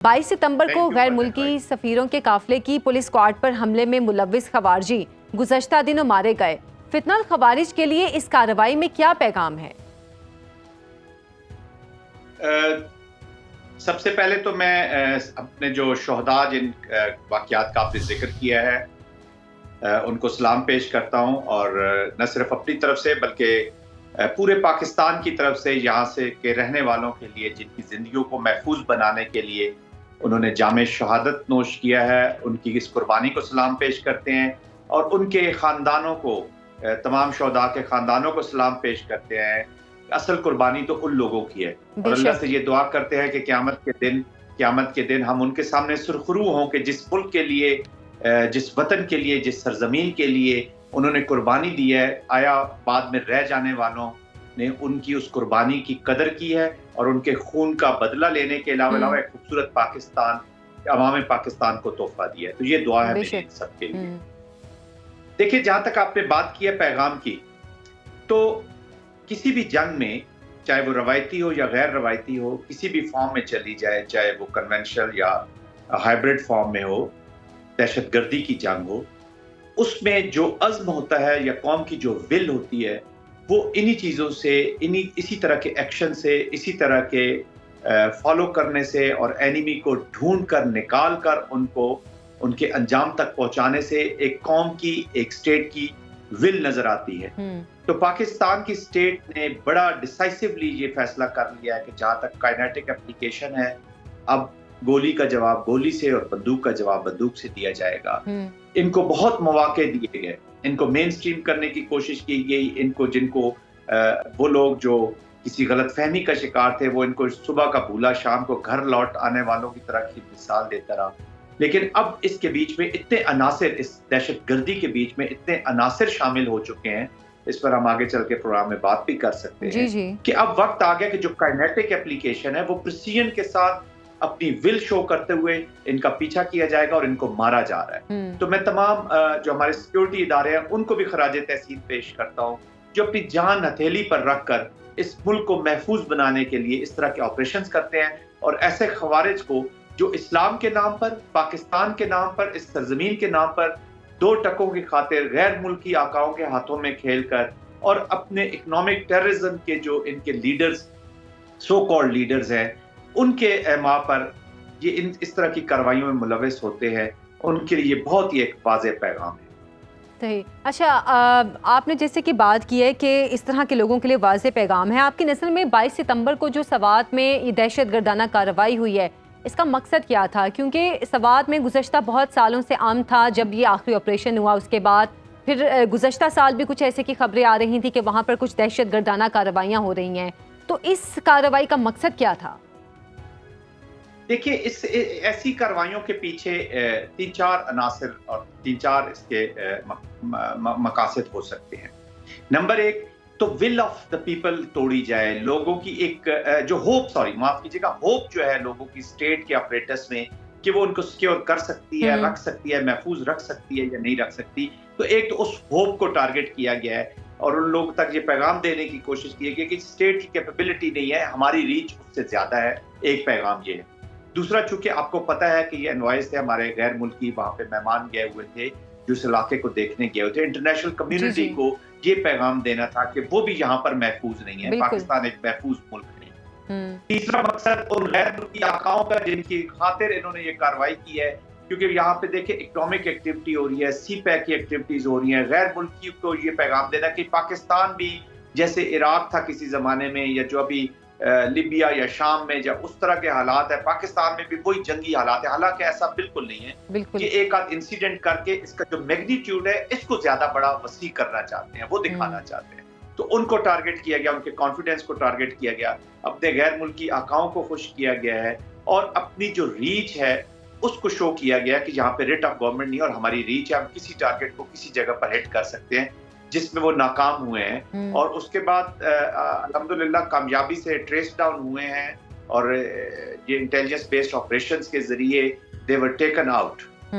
22 सितंबर को गैर मुल्की सफीरों के काफिले की पुलिस स्क्वाड पर हमले में मुलव्विस खवारजी गुज़श्ता दिनों मारे गए। फितनल खवारिज के लिए इस कार्रवाई में क्या पैगाम है? सबसे पहले तो मैं अपने जो शोहदा जिन वाक़यात का आपने जिक्र किया है उनको सलाम पेश करता हूं, और न सिर्फ अपनी तरफ से बल्कि पूरे पाकिस्तान की तरफ से यहाँ से के रहने वालों के लिए जिनकी ज़िंदगियों को महफूज बनाने के लिए उन्होंने जामे शहादत नोश किया है, उनकी इस कुर्बानी को सलाम पेश करते हैं और उनके ख़ानदानों को, तमाम शोहदा के ख़ानदानों को सलाम पेश करते हैं। असल कुर्बानी तो उन लोगों की है और अल्लाह से ये दुआ करते हैं कि क़यामत के दिन हम उनके सामने सुरखरू हों कि जिस मुल्क के लिए, जिस वतन के लिए, जिस सरजमीन के लिए उन्होंने कुर्बानी दी है, आया बाद में रह जाने वालों ने उनकी उस कुर्बानी की कदर की है और उनके खून का बदला लेने के अलावा एक खूबसूरत पाकिस्तान, अवाम पाकिस्तान को तोहफा दिया है। तो ये दुआ है मेरी सबके लिए। देखिए, जहाँ तक आपने बात की है पैगाम की, तो किसी भी जंग में, चाहे वो रवायती हो या गैर रवायती हो, किसी भी फॉर्म में चली जाए, चाहे वो कन्वेंशनल या हाइब्रिड फॉर्म में हो, दहशतगर्दी की जंग हो, उसमें जो अज़्म होता है या कौम की जो विल होती है वो इन्हीं चीज़ों से, इसी तरह के एक्शन से, इसी तरह के फॉलो करने से और एनिमी को ढूंढ कर निकाल कर उनको उनके अंजाम तक पहुंचाने से एक कौम की, एक स्टेट की विल नजर आती है। तो पाकिस्तान की स्टेट ने बड़ा डिसाइसिवली ये फैसला कर लिया है कि जहाँ तक काइनेटिक एप्लीकेशन है, अब गोली का जवाब गोली से और बंदूक का जवाब बंदूक से दिया जाएगा। इनको बहुत मौके दिए गए, इनको मेन स्ट्रीम करने की कोशिश की गई, इनको जिनको वो लोग जो किसी गलत फहमी का शिकार थे वो इनको सुबह का भूला शाम को घर लौट आने वालों की तरह की मिसाल देता रहा। लेकिन अब इसके बीच में इतने अनासिर, इस दहशतगर्दी के बीच में इतने अनासिर शामिल हो चुके हैं, इस पर हम आगे चल के प्रोग्राम में बात भी कर सकते हैं कि अब वक्त आ गया कि जो काइनेटिक एप्लीकेशन है वो प्रिसीजन के साथ अपनी विल शो करते हुए इनका पीछा किया जाएगा और इनको मारा जा रहा है। तो मैं तमाम जो हमारे सिक्योरिटी इदारे हैं उनको भी खराजे तहसीन पेश करता हूँ, जो अपनी जान हथेली पर रख कर इस मुल्क को महफूज बनाने के लिए इस तरह के ऑपरेशंस करते हैं और ऐसे खवारिज को जो इस्लाम के नाम पर, पाकिस्तान के नाम पर, इस सरजमीन के नाम पर दो टकों की खातिर गैर मुल्की आकाओं के हाथों में खेल कर और अपने इकोनॉमिक टेररिज्म के जो इनके लीडर्स, सो कॉल्ड लीडर्स हैं, उनके माँ पर ये इस तरह की कार्रवाइयों में मुलविस होते हैं, उनके लिए बहुत ही एक वाज़ेह पैगाम है। सही। अच्छा, आपने जैसे कि बात की है कि इस तरह के लोगों के लिए वाज़ेह पैगाम है। आपकी नस्ल में 22 सितंबर को जो सवात में ये दहशतगर्दाना कार्रवाई हुई है, इसका मकसद क्या था? क्योंकि सवात में गुज़श्ता बहुत सालों से आम था, जब ये आखिरी ऑपरेशन हुआ उसके बाद फिर गुज़श्ता साल भी कुछ ऐसे की खबरें आ रही थी कि वहाँ पर कुछ दहशतगर्दाना कार्रवाइयाँ हो रही हैं। तो इस कार्रवाई का मकसद क्या था? देखिए, इस ऐसी कार्रवाइयों के पीछे 3-4 अनासिर और 3-4 इसके मकासद हो सकते हैं। नंबर 1 तो विल ऑफ द पीपल तोड़ी जाए, लोगों की एक जो होप जो है लोगों की स्टेट के ऑपरेटर्स में कि वो उनको सिक्योर कर सकती है, रख सकती है, महफूज रख सकती है या नहीं रख सकती। तो एक तो उस होप को टारगेट किया गया है और उन लोगों तक ये पैगाम देने की कोशिश की गई कि स्टेट की कैपेबिलिटी नहीं है, हमारी रीच उससे ज्यादा है। एक पैगाम ये है। दूसरा, चूंकि आपको पता है कि ये एनवाइस थे, हमारे गैर मुल्की वहाँ पे मेहमान गए हुए थे जो इस इलाके को देखने गए हुए थे, इंटरनेशनल कम्युनिटी को ये पैगाम देना था कि वो भी यहाँ पर महफूज नहीं है, पाकिस्तान एक महफूज मुल्क नहीं। तीसरा मकसद उन गैर मुल्की आकाओं का जिनकी खातिर इन्होंने ये कार्रवाई की है, क्योंकि यहाँ पे देखिए इकोनॉमिक एक्टिविटी हो रही है, CPEC की एक्टिविटीज हो रही है, गैर मुल्की को ये पैगाम देना कि पाकिस्तान भी जैसे इराक था किसी जमाने में, या जो अभी लिबिया या शाम में जब उस तरह के हालात है, पाकिस्तान में भी वही जंगी हालात है। हालांकि ऐसा बिल्कुल नहीं है कि एक आध इंसिडेंट करके इसका जो मैग्नीट्यूड है इसको ज्यादा बड़ा वसी करना चाहते हैं, वो दिखाना चाहते हैं। तो उनको टारगेट किया गया, उनके कॉन्फिडेंस को टारगेट किया गया, अपने गैर मुल्की आकाओं को खुश किया गया है और अपनी जो रीच है उसको शो किया गया कि यहाँ पे रेट ऑफ गवर्नमेंट नहीं और हमारी रीच है, हम किसी टारगेट को किसी जगह पर हिट कर सकते हैं, जिसमें वो नाकाम हुए हैं। और उसके बाद अल्हम्दुलिल्लाह कामयाबी से ट्रेस डाउन हुए हैं और ये इंटेलिजेंस बेस्ड ऑपरेशंस के जरिए दे वर टेकन आउट।